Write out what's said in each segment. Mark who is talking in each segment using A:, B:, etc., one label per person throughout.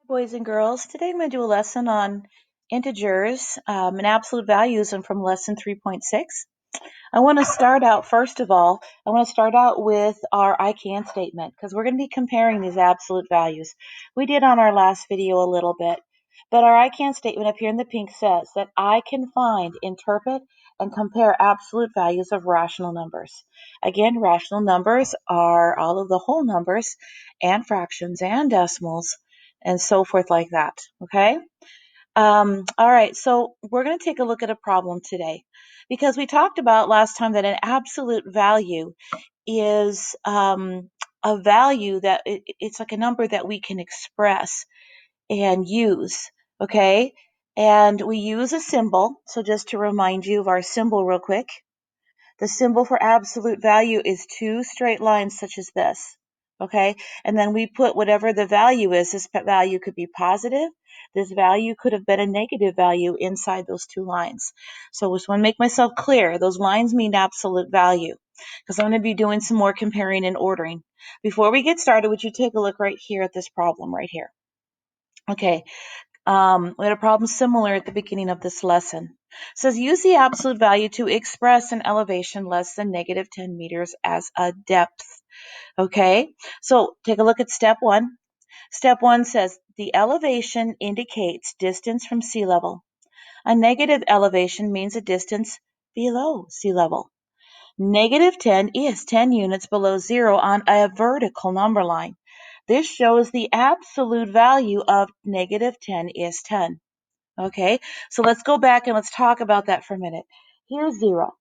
A: Boys and girls. Today I'm going to do a lesson on integers and absolute values and from lesson 3.6. I want to start out, first of all, I want to start out with our I can statement because we're going to be comparing these absolute values. We did on our last video a little bit, but our I can statement up here in the pink says that I can find, interpret, and compare absolute values of rational numbers. Again, rational numbers are all of the whole numbers and fractions and decimals and so forth like that, okay? All right, so we're going to take a look at a problem today because we talked about last time that an absolute value is a value that it's like a number that we can express and use, okay? And we use a symbol. So just to remind you of our symbol real quick, the symbol for absolute value is two straight lines such as this. Okay, and then we put whatever the value is. This value could be positive. This value could have been a negative value inside those two lines. So I just want to make myself clear. Those lines mean absolute value because I'm going to be doing some more comparing and ordering. Before we get started, would you take a look right here at this problem right here? Okay, we had a problem similar at the beginning of this lesson. It says use the absolute value to express an elevation less than negative 10 meters as a depth. Okay, so take a look at step one. Step one says the elevation indicates distance from sea level. A negative elevation means a distance below sea level. Negative 10 is 10 units below zero on a vertical number line. This shows the absolute value of negative 10 is 10. Okay, so let's go back and let's talk about that for a minute. Here's zero.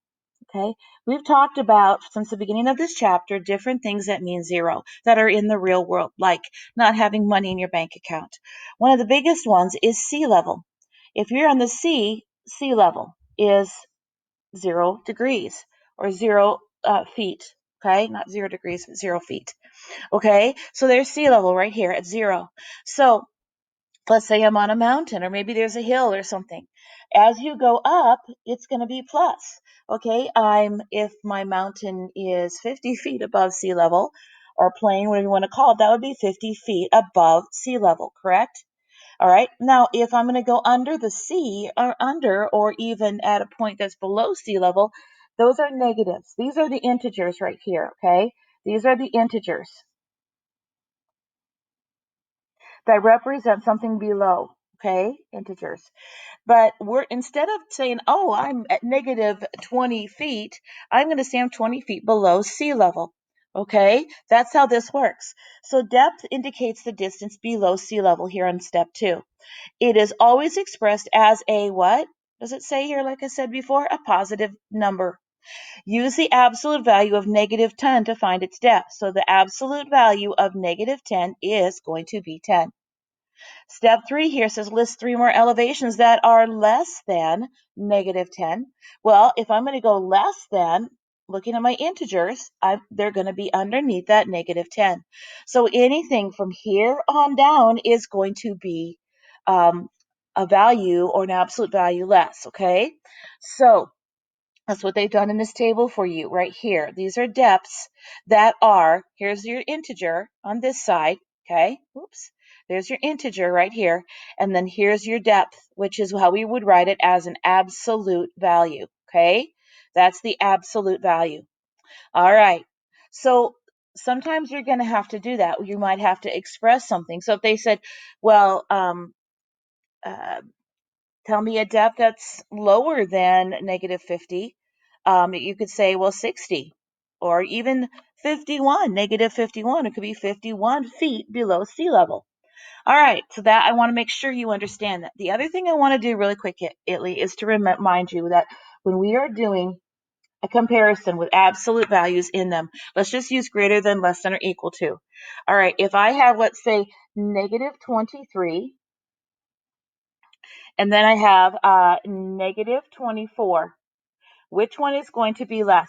A: Okay, we've talked about since the beginning of this chapter different things that mean zero that are in the real world, like not having money in your bank account. One of the biggest ones is sea level. If you're on the sea, sea level is 0 degrees or 0 feet. Okay, not 0 degrees, but 0 feet. Okay, so there's sea level right here at zero. So let's say I'm on a mountain or maybe there's a hill or something. As you go up, it's going to be plus. Okay, if my mountain is 50 feet above sea level or plain, whatever you want to call it, that would be 50 feet above sea level, correct? All right. Now, if I'm going to go under the sea or under or even at a point that's below sea level, those are negatives. These are the integers right here, okay? These are the integers that represent something below, okay? Integers. But we're instead of saying, oh, I'm at negative 20 feet, I'm going to say I'm 20 feet below sea level. Okay, that's how this works. So depth indicates the distance below sea level here on step two. It is always expressed as a what? Does it say here, like I said before, a positive number? Use the absolute value of negative 10 to find its depth. So the absolute value of negative 10 is going to be 10. Step 3 here says list 3 more elevations that are less than negative 10. Well, if I'm going to go less than, looking at my integers, they're going to be underneath that negative 10. So anything from here on down is going to be a value or an absolute value less, okay? So that's what they've done in this table for you right here. These are depths that are, here's your integer on this side, okay? Oops. There's your integer right here. And then here's your depth, which is how we would write it as an absolute value, okay? That's the absolute value. All right. So sometimes you're going to have to do that. You might have to express something. So if they said, well, uh, tell me a depth that's lower than negative 50. You could say, well, 60 or even 51, negative 51. It could be 51 feet below sea level. All right, so that I want to make sure you understand that. The other thing I want to do really quick, Italy, is to remind you that when we are doing a comparison with absolute values in them, let's just use greater than, less than, or equal to. All right, if I have, let's say, negative 23, and then I have negative 24. Which one is going to be less?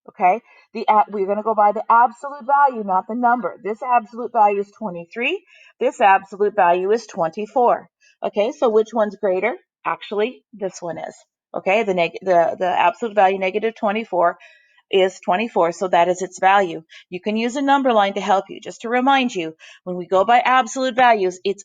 A: Okay, we're going to go by the absolute value, not the number. This absolute value is 23. This absolute value is 24. Okay, so which one's greater? Actually, this one is. Okay, the absolute value, negative 24, is 24, so that is its value. You can use a number line to help you. Just to remind you, when we go by absolute values, it's